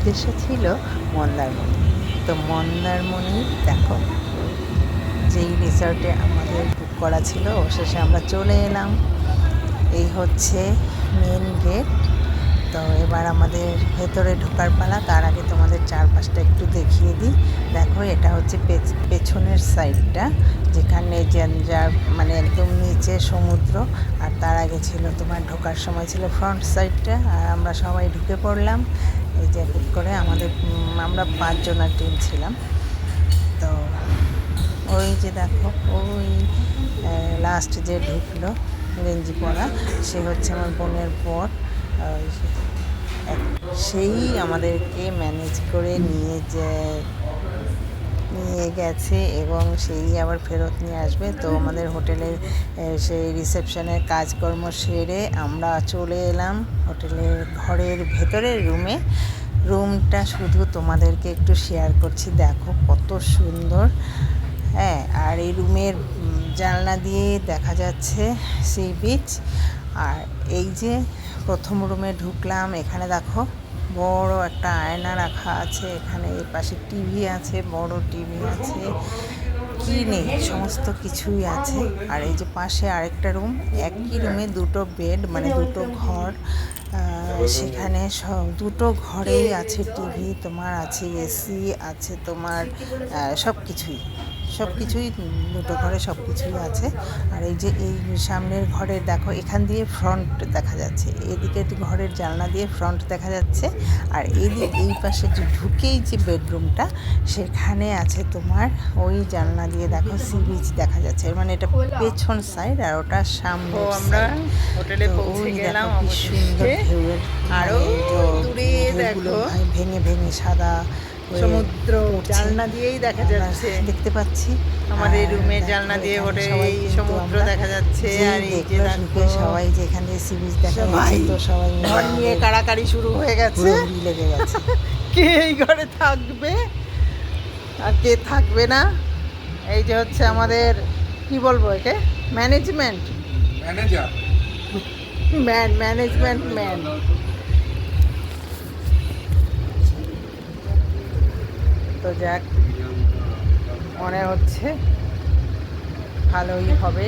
উদ্দেশ্য ছিল মন্দারমণি। তো মন্দারমণি দেখো, যেই রিসর্টে আমাদের বুক করা ছিল অবশেষে আমরা চলে এলাম। এই হচ্ছে মেন গেট। তো এবার আমাদের ভেতরে ঢোকার পালা। তার আগে তোমাদের চারপাশটা একটু দেখিয়ে দিই। দেখো, এটা হচ্ছে পেছনের সাইডটা, যেখানে যার মানে একদম নিচে সমুদ্র, আর তার আগে ছিল তোমার ঢোকার সময় ছিল ফ্রন্ট সাইডটা। আর আমরা সবাই ঢুকে পড়লাম এই জ্যাকেট করে। আমরা 5 জনের টিম ছিলাম। তো ওই যে দেখো, ওই লাস্ট যে ঢুকলো গেঞ্জি পরা, সে হচ্ছে আমার বোনের বর। সেই আমাদেরকে ম্যানেজ করে নিয়ে গেছে এবং সেই আবার ফেরত নিয়ে আসবে। তো আমাদের হোটেলের সেই রিসেপশনের কাজকর্ম সেরে আমরা চলে এলাম হোটেলের ঘরের ভেতরের রুমে। রুমটা শুধু তোমাদেরকে একটু শেয়ার করছি, দেখো কত সুন্দর। হ্যাঁ, আর এই রুমের জানলা দিয়ে দেখা যাচ্ছে সি বিচ। আর এই যে প্রথম রুমে ঢুকলাম, এখানে দেখো বড় একটা আয়না রাখা আছে। এখানে এই পাশে টিভি আছে, বড় টিভি আছে, কি নেই সমস্ত কিছুই আছে। আর এই যে পাশে আরেকটা রুম, একই রুমে দুটো বেড, মানে দুটো ঘর। সেখানে দুটো ঘরেই আছে টিভি, তোমার আছে এসি, আছে তোমার সব কিছুই দুটো ঘরে সব কিছুই আছে। আর এই যে এই সামনের ঘরের দেখো, এখান দিয়ে ফ্রন্ট দেখা যাচ্ছে, এদিকে ঘরের জানলা দিয়ে ফ্রন্ট দেখা যাচ্ছে। আর এই পাশে যে ঢুকেই যে বেডরুমটা, সেখানে আছে তোমার ওই জানলা দিয়ে দেখো সি বিচ দেখা যাচ্ছে। মানে এটা পেছন সাইড আর ওটা সামনে। আমরা হোটেলে পৌঁছে গেলাম, কি সুন্দর ঢেউয়ের, আরো দূরে দেখো ভেঙে ভেঙে সাদা সমুদ্র জানলা দিয়েই দেখা যাচ্ছে, দেখতে পাচ্ছি আমাদের রুমের জানলা দিয়ে এই সমুদ্র দেখা যাচ্ছে। আর এই যে দেখো সবাই যে এখানে সি বিচ দেখা যাচ্ছে, তো সবাই ঘর নিয়ে কাড়াকাড়ি শুরু হয়ে গেছে, লেগে গেছে কে এই ঘরে থাকবে আর কে থাকবে না। এই যে হচ্ছে আমাদের কি বলবো একে, ম্যানেজমেন্ট ম্যান। তো যাক, মনে হচ্ছে ভালোই হবে।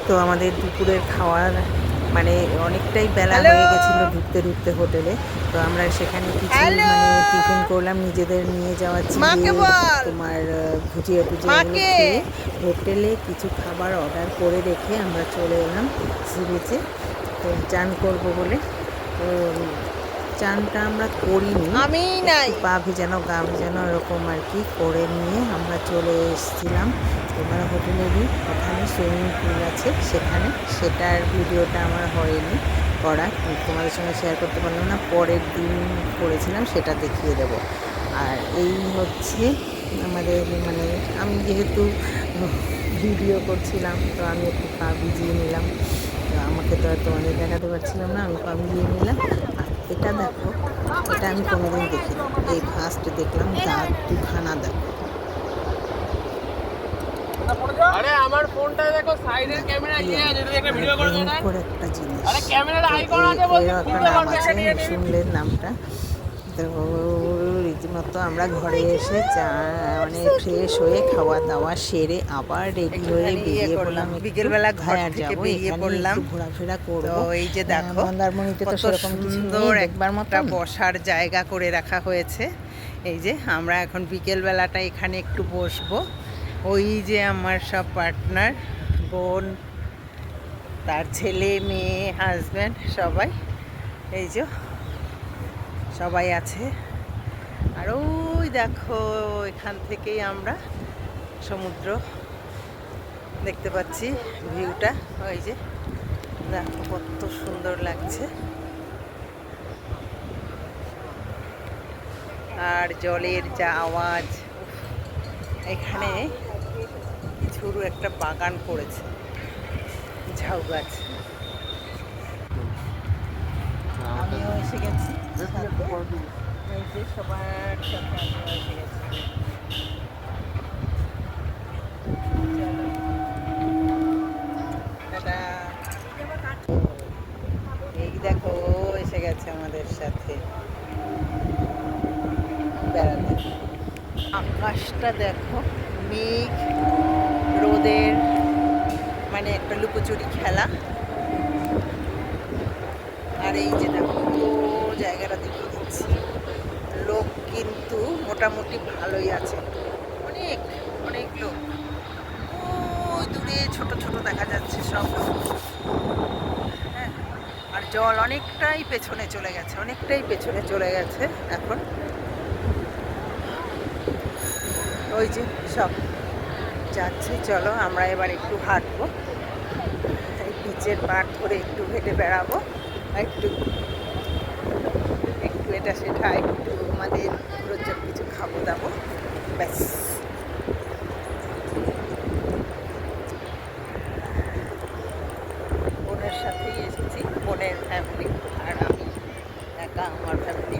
তো আমাদের দুপুরের খাওয়ার মানে অনেকটাই বেলা হয়ে গেছিলো ঢুকতে হোটেলে। তো আমরা সেখানে কিছু মানে টিফিন করলাম, নিজেদের নিয়ে যাওয়া চিড়ে, তোমার ভুজিয়া খেয়ে হোটেলে কিছু খাবার অর্ডার করে রেখে আমরা চলে এলাম সি বিচে। তো চান করবো বলে, তো চানটা আমরা করিনি, পা ভেজানো গা ভেজানো এরকম আর কি করে নিয়ে আমরা চলে এসেছিলাম তোমার হোটেলেরই ওখানে সুইমিং পুল আছে সেখানে। সেটার ভিডিওটা আমার হয়নি করা, তোমাদের সঙ্গে শেয়ার করতে পারলাম না, পরের দিন করেছিলাম, সেটা দেখিয়ে দেব। আর এই হচ্ছে আমাদের মানে আমি যেহেতু ভিডিও করছিলাম, তো আমি একটু পা ভিজিয়ে নিলাম। তো আমাকে তো আর তোমাদের দেখাতে পারছিলাম না, আমি পা ভিজিয়ে নিলাম। আর এটা দেখো, এটা আমি কোনোদিন দেখিনি, এই ফার্স্ট দেখলাম। দুখানা দেখো, আরে আমার ফোনটা দেখো সাইডের ক্যামেরা ইয়ে আছে, যদি একটা ভিডিও করে দেন করে একটা জিনিস। আরে ক্যামেরাটা আইকন আছে বলতে খুলতে পারবে না, শুনলেন নামটা। তো রীতিমতো আমরা ঘরে এসে মানে ফ্রেশ হয়ে খাওয়া দাওয়া সেরে আবার রেডি হয়ে বেরিয়ে পড়লাম। বিকেলবেলা ঘর থেকে বেরিয়ে পড়লাম, ঘোরাফেরা করবো। এই যে দেখো মন্দারমণিতে তো সেরকম সুন্দর একবার মতো বসার জায়গা করে রাখা হয়েছে। এই যে আমরা এখন বিকেলবেলাটা এখানে একটু বসবো। ওই যে আমার সব পার্টনার, বোন, তার ছেলে মেয়ে, হাজব্যান্ড, সবাই এই যে সবাই আছে। আর ওই দেখো এখান থেকেই আমরা সমুদ্র দেখতে পাচ্ছি, ভিউটা ওই যে দেখো কত সুন্দর লাগছে। আর জলের যা আওয়াজ, এখানে ছোটো একটা বাগান করেছে ঝাউ গাছ। আমিও এসে গেছি, এই যে সবার সাথে আমিও এসে গেছি। এই দেখো এসে গেছে। গেছে আমাদের সাথে বেড়াতে। আকাশটা দেখো, মেঘ রোদের মানে একটা লুকোচুরি খেলা। আর এই যে দেখো পুরো জায়গাটা দেখিয়ে দিচ্ছি, লোক কিন্তু মোটামুটি ভালোই আছে, অনেক অনেক লোক। ওই দূরে ছোট ছোট দেখা যাচ্ছে সব লোক। হ্যাঁ, আর জল অনেকটাই পেছনে চলে গেছে, অনেকটাই পেছনে চলে গেছে এখন। ওই যে সব যাচ্ছে। চলো আমরা এবার একটু হাঁটবো, এই পিচের পাট ধরে একটু হেঁটে বেড়াবো, একটু একটু এটা সেটা একটু আমাদের রোজের কিছু খাবো দাবো, ব্যাস। বোনের সাথেই এসেছি, বোনের ফ্যামিলি, আর আমি একা আমার ফ্যামিলি।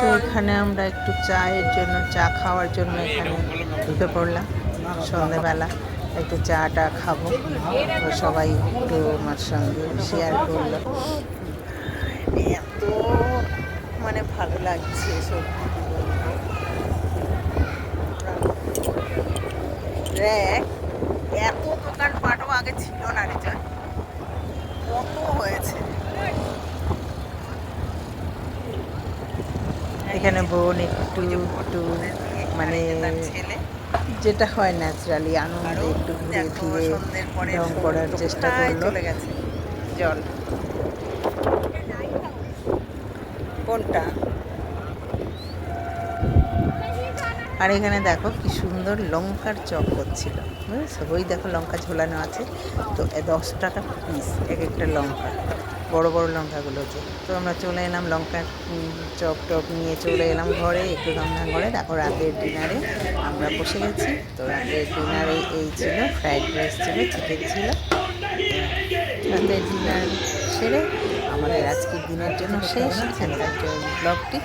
তো এখানে আমরা একটু চায়ের জন্য, চা খাওয়ার জন্য এখানে ঢুকে পড়লাম। সন্ধ্যেবেলা একটু চাটা খাবো, তো সবাই একটু আমার সঙ্গে শেয়ার করলো। এত মানে ভালো লাগছে সত্যি বলবো। দেখ, এত দোকানপাটও আগে ছিল না রে, যা কত হয়েছে। এখানে বোন একটু একটু মানে যেটা হয় ন্যাচারালি আনন্দে একটু ঘুরে ফিরে রং করার চেষ্টা করলো। জল কোনটা? আর এখানে দেখো কি সুন্দর লঙ্কার চপ হচ্ছিল, বুঝেছো? ওই দেখো লঙ্কা ঝোলানো আছে, তো 10 টাকা পিস এক একটা লঙ্কা, বড় বড় লঙ্কাগুলো যে। তো আমরা চলে এলাম লঙ্কার চপ টপ নিয়ে চলে এলাম ঘরে, একটু রান্না করে। দেখো রাতের ডিনারে আমরা বসে গেছি। তো রাতের ডিনারে এই ছিল, ফ্রাইড রাইস ছিল, চিকেন ছিল। রাতের ডিনার সেরে আমাদের আজকের দিনের জন্য শেষ। এখানকার ব্লগটি